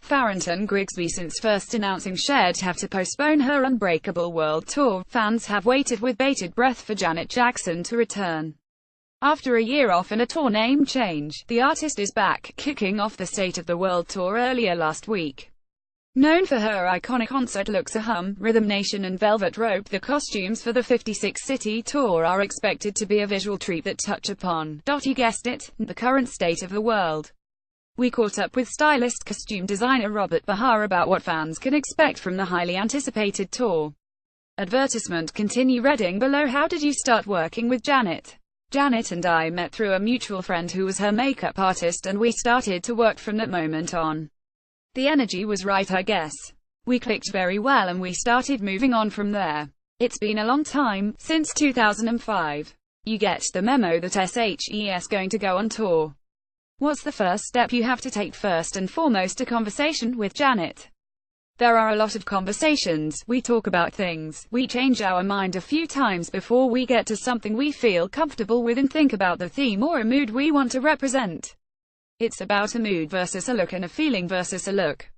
Farrington Grigsby. Since first announcing she'd have to postpone her Unbreakable World Tour, fans have waited with bated breath for Janet Jackson to return. After a year off and a tour name change, the artist is back, kicking off the State of the World Tour earlier last week. Known for her iconic concert looks, Rhythm Nation and Velvet Rope, the costumes for the 56-city tour are expected to be a visual treat that touch upon, you guessed it, the current state of the world. We caught up with stylist costume designer Robert Bahar about what fans can expect from the highly anticipated tour. Advertisement. Continue reading below. How did you start working with Janet? Janet and I met through a mutual friend who was her makeup artist, and we started to work from that moment on. The energy was right, I guess. We clicked very well and we started moving on from there. It's been a long time, since 2005. You get the memo that SHES going to go on tour. What's the first step you have to take? First and foremost, a conversation with Janet. There are a lot of conversations, we talk about things, we change our mind a few times before we get to something we feel comfortable with and think about the theme or a mood we want to represent. It's about a mood versus a look and a feeling versus a look.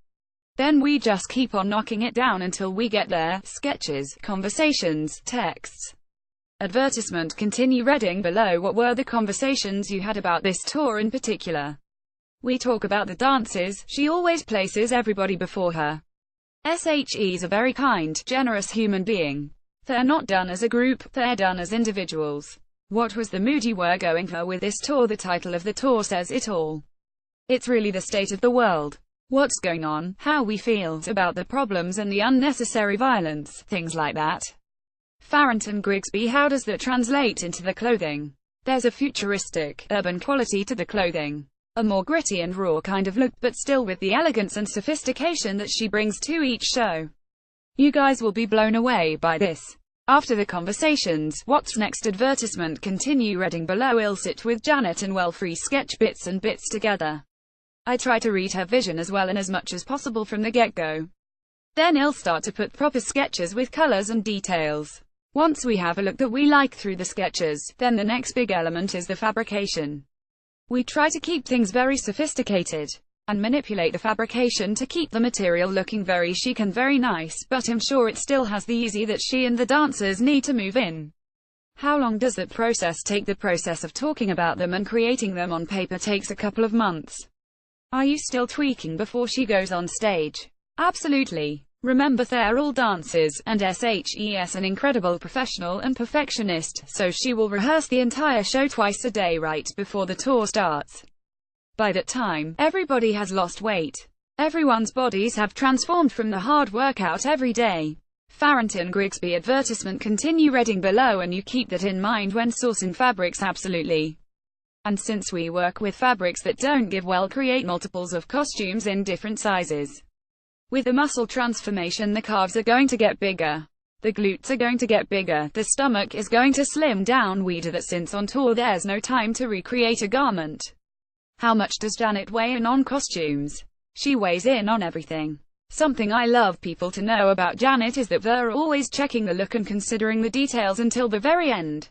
Then we just keep on knocking it down until we get there. Sketches, conversations, texts. Advertisement. Continue reading below. What were the conversations you had about this tour in particular? We talk about the dances. She always places everybody before her. SHE's a very kind, generous human being. They're not done as a group, they're done as individuals. What was the mood you were going for with this tour? The title of the tour says it all. It's really the state of the world. What's going on, how we feel about the problems and the unnecessary violence, things like that. Farrington Grigsby. How does that translate into the clothing? There's a futuristic, urban quality to the clothing. A more gritty and raw kind of look, but still with the elegance and sophistication that she brings to each show. You guys will be blown away by this. After the conversations, what's next? Advertisement. Continue reading below. I'll sit with Janet and free sketch bits and bits together. I try to read her vision as well and as much as possible from the get-go. Then I'll start to put proper sketches with colors and details. Once we have a look that we like through the sketches, then the next big element is the fabrication. We try to keep things very sophisticated, and manipulate the fabrication to keep the material looking very chic and very nice, but I'm sure it still has the easy that she and the dancers need to move in. How long does that process take? The process of talking about them and creating them on paper takes a couple of months. Are you still tweaking before she goes on stage? Absolutely. Remember, they're all dancers, and SHES an incredible professional and perfectionist, so she will rehearse the entire show twice a day right before the tour starts. By that time, everybody has lost weight. Everyone's bodies have transformed from the hard workout every day. Farrington Grigsby. Advertisement. Continue reading below, and you keep that in mind when sourcing fabrics. Absolutely. And since we work with fabrics that don't give, well, create multiples of costumes in different sizes. With the muscle transformation, the calves are going to get bigger. The glutes are going to get bigger. The stomach is going to slim down. We do that since on tour there's no time to recreate a garment. How much does Janet weigh in on costumes? She weighs in on everything. Something I love people to know about Janet is that they're always checking the look and considering the details until the very end.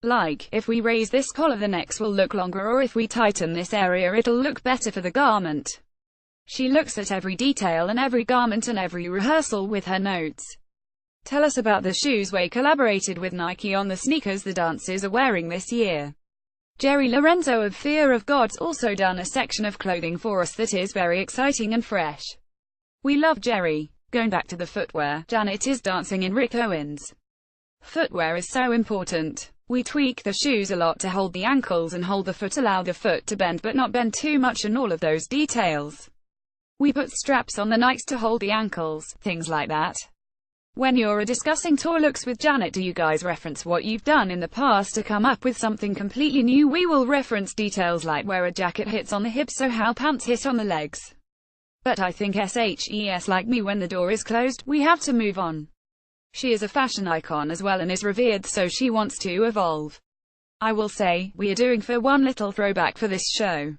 Like, if we raise this collar the neck will look longer, or if we tighten this area it'll look better for the garment. She looks at every detail and every garment and every rehearsal with her notes. Tell us about the shoes. We collaborated with Nike on the sneakers the dancers are wearing this year. Jerry Lorenzo of Fear of God's also done a section of clothing for us that is very exciting and fresh. We love Jerry. Going back to the footwear, Janet is dancing in Rick Owens. Footwear is so important. We tweak the shoes a lot to hold the ankles and hold the foot, allow the foot to bend but not bend too much, and all of those details. We put straps on the Nikes to hold the ankles, things like that. When you're discussing tour looks with Janet, do you guys reference what you've done in the past to come up with something completely new? We will reference details like where a jacket hits on the hips or how pants hit on the legs. But I think SHES, like me, when the door is closed, we have to move on. She is a fashion icon as well and is revered, so she wants to evolve. I will say, we are doing for one little throwback for this show.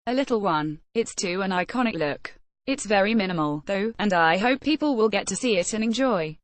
A little one. It's to an iconic look. It's very minimal, though, and I hope people will get to see it and enjoy.